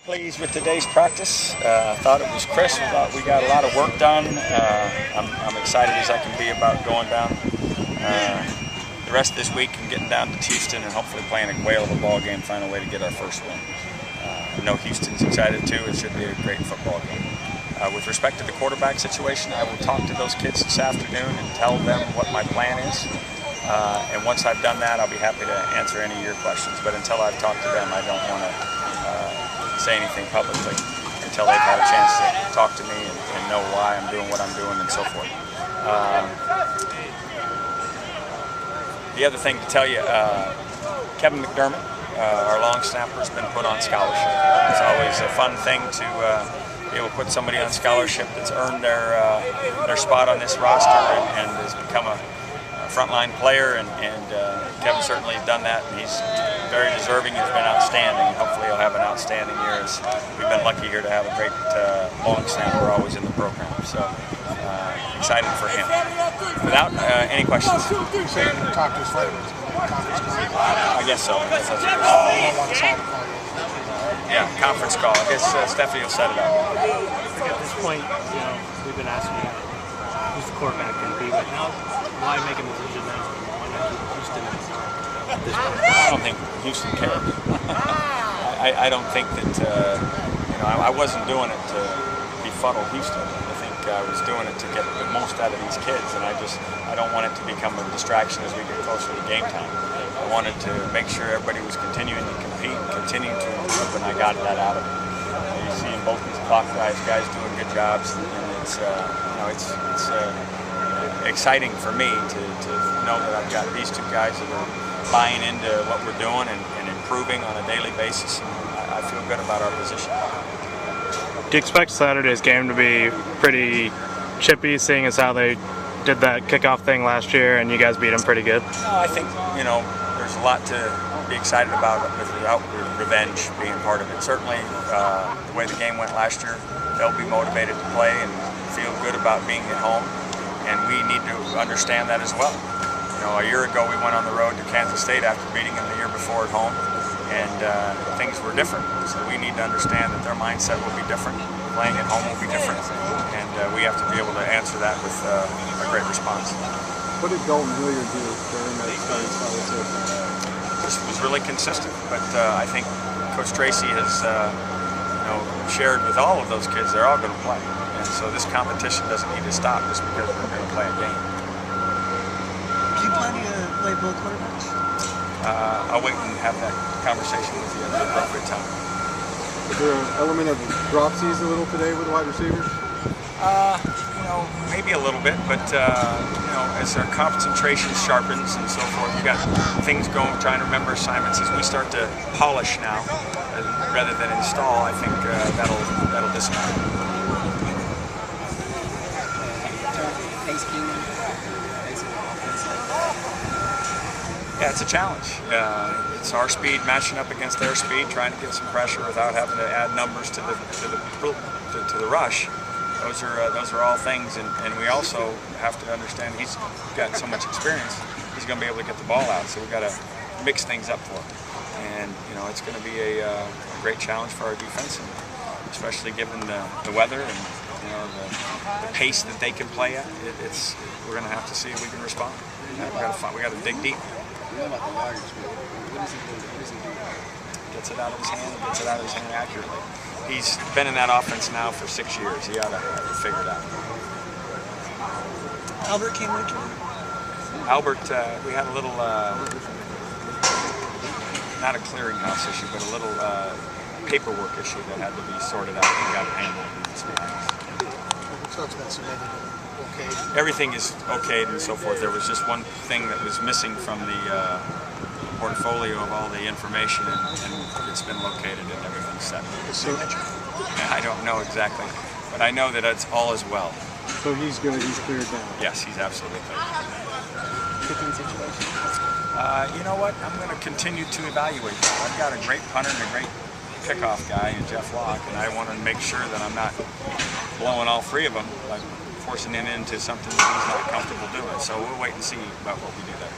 Pleased with today's practice. Thought it was crisp. Thought we got a lot of work done. I'm excited as I can be about going down the rest of this week and getting down to Houston and hopefully playing a whale of a ball game, find a way to get our first win. I know Houston's excited too. It should be a great football game. With respect to the quarterback situation, I will talk to those kids this afternoon and tell them what my plan is. And once I've done that, I'll be happy to answer any of your questions. But until I've talked to them, I don't want to say anything publicly until they've had a chance to talk to me and know why I'm doing what I'm doing and so forth. The other thing to tell you, Kevin McDermott, our long snapper, has been put on scholarship. It's always a fun thing to be able to put somebody on scholarship that's earned their spot on this roster and has become a frontline player, and Kevin's certainly done that, and he's very deserving. He's been outstanding. Hopefully he'll have an outstanding year, as we've been lucky here to have a great long snapper always in the program. So excited for him. Without any questions? You say you're going to talk to us later. I guess so. Yeah, conference call. I guess Stephanie will set it up. At this point, we've been asking you who's the quarterback going to be, but now why make a decision now? Why not do Houston at this point? I don't think Houston cares. I don't think that I wasn't doing it to befuddle Houston. I think I was doing it to get the most out of these kids, and I don't want it to become a distraction as we get closer to game time. I wanted to make sure everybody was continuing to compete and continuing to improve, and I got that out of it. You see in both these clock guys doing good jobs, and it's exciting for me to know that I've got these two guys that are buying into what we're doing and improving on a daily basis, and I feel good about our position. Do you expect Saturday's game to be pretty chippy, seeing as how they did that kickoff thing last year and you guys beat them pretty good? No, I think, there's a lot to be excited about without revenge being part of it. Certainly, the way the game went last year, they'll be motivated to play and feel good about being at home, and we need to understand that as well. A year ago we went on the road to Kansas State after beating them the year before at home, and things were different. So we need to understand that their mindset will be different, playing at home will be different, and we have to be able to answer that with a great response. What did Dalton Hilliard do during that starting spell? This was really consistent, but I think Coach Tracy has shared with all of those kids they're all going to play, and so this competition doesn't need to stop just because we're going to play a game. Do you plan to play both quarterbacks? I'll wait and have that conversation with you at the appropriate time. Is there an element of dropsies a little today with wide receivers? Maybe a little bit, but as our concentration sharpens and so forth, you got things going, trying to remember assignments. As we start to polish now, rather than install, I think that'll dissipate. Yeah, it's a challenge. It's our speed matching up against their speed, trying to get some pressure without having to add numbers to the rush. Those are all things, and we also have to understand he's got so much experience. He's going to be able to get the ball out, so we've got to mix things up for him. And it's going to be a great challenge for our defense, and especially given the weather and the pace that they can play at. We're going to have to see if we can respond. We got to dig deep. Gets it out of his hand. Gets it out of his hand accurately. He's been in that offense now for 6 years. He ought to have it figured out. Albert came with you? Albert, we had a little, not a clearinghouse issue, but a little paperwork issue that had to be sorted out. We got it handled. So it's been submitted. Okay. Everything is okayed and so forth. There was just one thing that was missing from the portfolio of all the information, and it's been located and everything's set. I don't know exactly, but I know that it's all as well. So he's good. He's cleared now. Yes, he's absolutely cleared. Kicking situation. You know what? I'm going to continue to evaluate that. I've got a great punter and a great kickoff guy in Jeff Locke, and I want to make sure that I'm not blowing all three of them, like forcing him into something that he's not comfortable doing. So we'll wait and see about what we do there.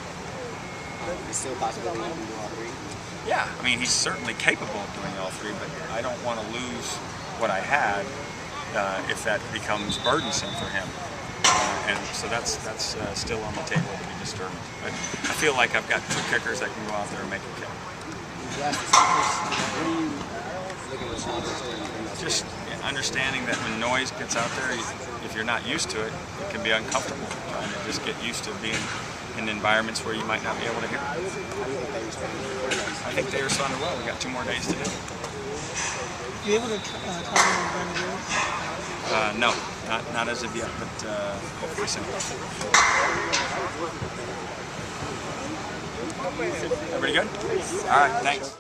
Is still a possibility you can do all three? Yeah, I mean, he's certainly capable of doing all three, but I don't want to lose what I had if that becomes burdensome for him. And so that's still on the table to be determined. But I feel like I've got two kickers that can go out there and make a kick. Just understanding that when noise gets out there, if you're not used to it, it can be uncomfortable. Trying to just get used to being in environments where you might not be able to hear. I think they responded well. We got 2 more days to do it. You able to tell them when to do? No, not as of yet, but hopefully soon. Everybody good? All right, thanks.